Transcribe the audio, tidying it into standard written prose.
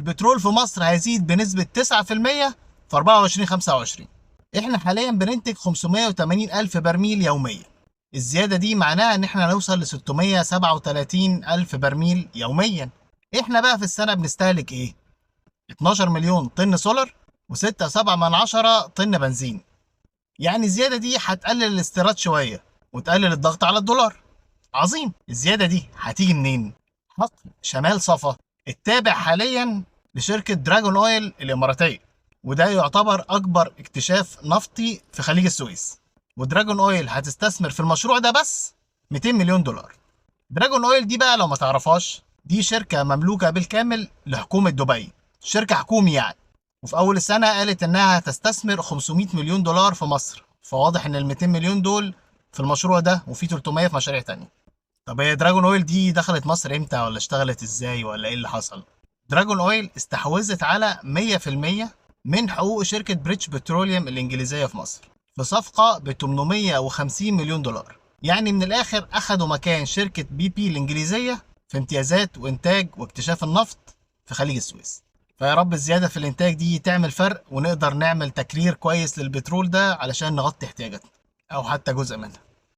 البترول في مصر هيزيد بنسبة 9% في 24-25. احنا حاليا بننتج 580 ألف برميل يوميا. الزيادة دي معناها ان احنا هنوصل ل 637 ألف برميل يوميا. احنا بقى في السنة بنستهلك ايه؟ 12 مليون طن سولار و6.7 طن بنزين. يعني الزيادة دي هتقلل الاستيراد شوية وتقلل الضغط على الدولار. عظيم. الزيادة دي هتيجي منين؟ حقل شمال صفا التابع حاليا لشركة دراجون اويل الاماراتية، وده يعتبر اكبر اكتشاف نفطي في خليج السويس. ودراجون اويل هتستثمر في المشروع ده بس 200 مليون دولار. دراجون اويل دي بقى لو ما تعرفهاش، دي شركة مملوكة بالكامل لحكومة دبي، شركة حكومي يعني. وفي اول السنة قالت انها هتستثمر 500 مليون دولار في مصر، فواضح ان ال 200 مليون دول في المشروع ده وفي 300 في مشاريع تانية. طب هي دراجون اويل دي دخلت مصر امتى، ولا اشتغلت ازاي، ولا ايه اللي حصل؟ دراجون اويل استحوذت على 100% من حقوق شركة بريتش بتروليوم الانجليزية في مصر في صفقة ب 850 مليون دولار. يعني من الاخر اخدوا مكان شركة بي بي الانجليزية في امتيازات وانتاج واكتشاف النفط في خليج السويس. فيا رب الزيادة في الانتاج دي تعمل فرق ونقدر نعمل تكرير كويس للبترول ده علشان نغطي احتياجاتنا او حتى جزء منها.